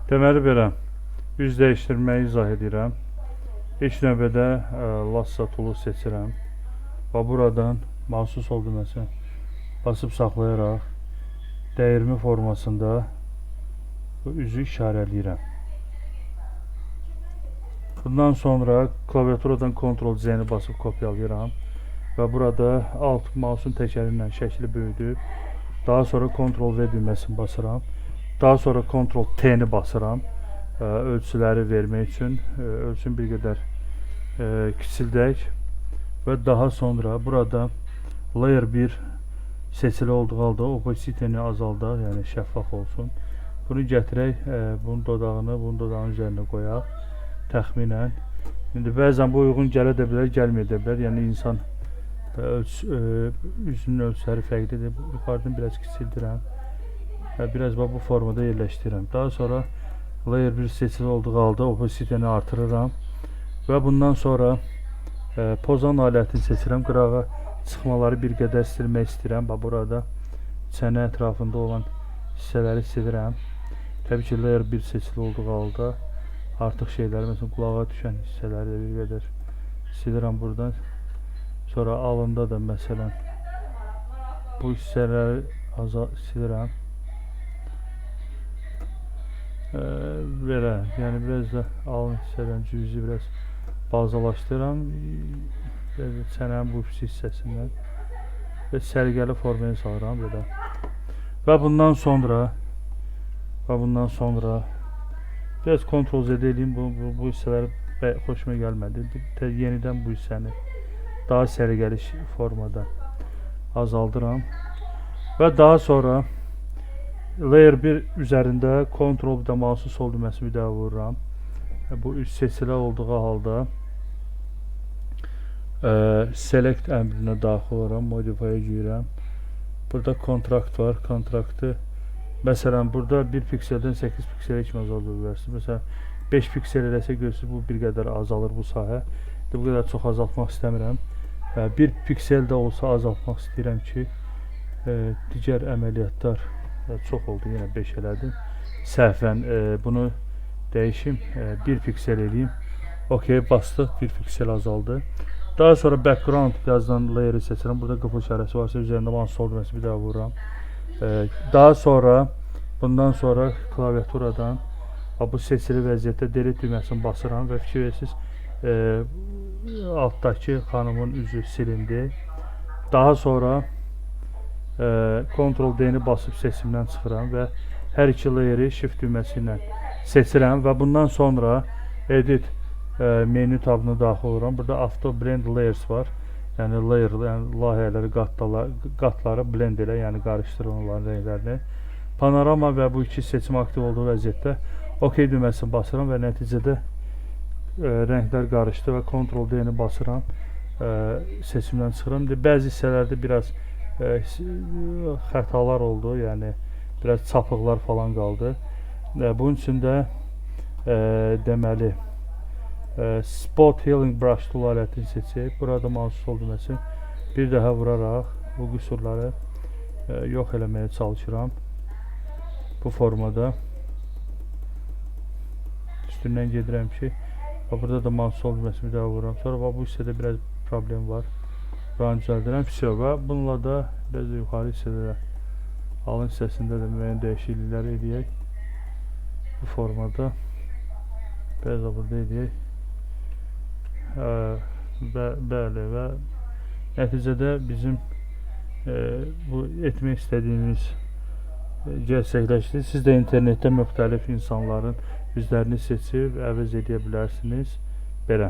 Deməli belə, üz dəyişdirməyi izah edirəm. İlk növbədə Lassa toolu seçirəm və buradan mahsus ol düyməsini basıb saxlayaraq dəyirmi formasında bu üzü işarələyirəm. Bundan sonra klaviaturadan Ctrl+C-ni basıb kopyalayıram və burada alt mousun təkəri ilə şəkli böyüdüb, daha sonra Ctrl+V düyməsini basıram. Daha sonra Ctrl+T-ni basıram ölçüləri vermək üçün. Ölçünü bir qədər kiçildək və daha sonra burada Layer 1 seçili olduğu halda opacity-ni azaldaq, yəni şəffaf olsun. Bunu gətirək, bunun dodağının üzərinə qoyaq. Təxminən. İndi bəzən bu uyğun gələ də bilər, gəlməyə də bilər. Yəni insan üzünün ölçüləri fərqlidir. Yuxarıdan biraz kiçildirəm. Biraz bu formada yerləşdirirəm. Daha sonra Layer 1 seçili olduğu halda opacity-ni artırıram və bundan sonra pozan alətini seçirəm. Qırağa çıxmaları bir qədər silmək istəyirəm. Burada çənə ətrafında olan hissələri silirəm. Təbii ki, Layer 1 seçili olduğu halda artıq şeyləri, məsələn, qulağa düşən hissələri də bir qədər silirəm buradan. Sonra alında da məsələn bu hissələri silirəm. Belə, yəni biraz da alın hissədən cüzi biraz bazalaşdıram. Çənənin bu hissəsindən və sərgəli formaya salıram belə. Və bundan sonra biraz Ctrl+Z edeyim, bu hissələr xoşuma gəlmədi. Yenidən bu hissəni daha sərgəli formada azaldıram və daha sonra Layer 1 üzərində Ctrl+, mousun sol düyməsini bir daha vururam. Bu üst seçili olduğu halda Select əmrinə daxil oluram, Modify-yə girirəm. Burada kontrakt var, kontraktı məsələn, burada 1 pikseldən 8 pikselə kimi azalda bilərsiniz. Məsələn, 5 piksel eləsə görürsünüz, bu bir qədər azalır bu sahə. Bu qədər çox azaltmaq istəmirəm. 1 piksel də olsa azaltmaq istəyirəm ki, digər əməliyyatlar çox oldu, yenə 5 elədim. Səhvən bunu dəyişim, 1 piksel eləyim. OK, bastıq, 1 piksel azaldı. Daha sonra background yazılan layeri seçirəm. Burada qıfıl işarəsi varsa üzərində mouse sol düyməsini bir daha vururam. Daha sonra bundan sonra klaviaturadan bu seçili vəziyyətdə delete düyməsini basıram və fikir verirsiniz, altdakı xanımın üzü silindi. Daha sonra Ctrl+D-ni basıb seçimdən çıxıram və hər iki layeri shift düyməsi ilə seçirəm və bundan sonra edit menü tabına daxil oluram. Burada auto blend layers var. Yəni layihələri, qatları blend elə, yəni qarışdırın onların rənglərini. Panorama və bu iki seçim aktiv olduğu vəziyyətdə OK düyməsini basıram və nəticədə rənglər qarışdı və Ctrl+D-ni basıram, seçimdən çıxıram. Bəzi hissələrdə biraz xətalar oldu, yəni biraz çapıqlar falan qaldı. Bunun üçün də deməli Spot Healing Brush tool alətini seçib, burada mouse sol düyməsi bir daha vuraraq bu qüsurları yox eləməyə çalışıram. Bu formada üstündən gedirəm ki, burada da mouse sol düyməsini bir daha vururam. Sonra bu hissədə biraz problem var. Buranı düzəldirəm. Və bununla da biraz da yuxarı hissədə, alın hissəsində də müəyyən dəyişikliklər edək. Bu formada biraz da burada edək. Bəli, və nəticədə bizim bu etmək istədiyimiz gerçəkləşdi. Siz də internetdə müxtəlif insanların üzlərini seçib əvəz edə bilərsiniz. Belə.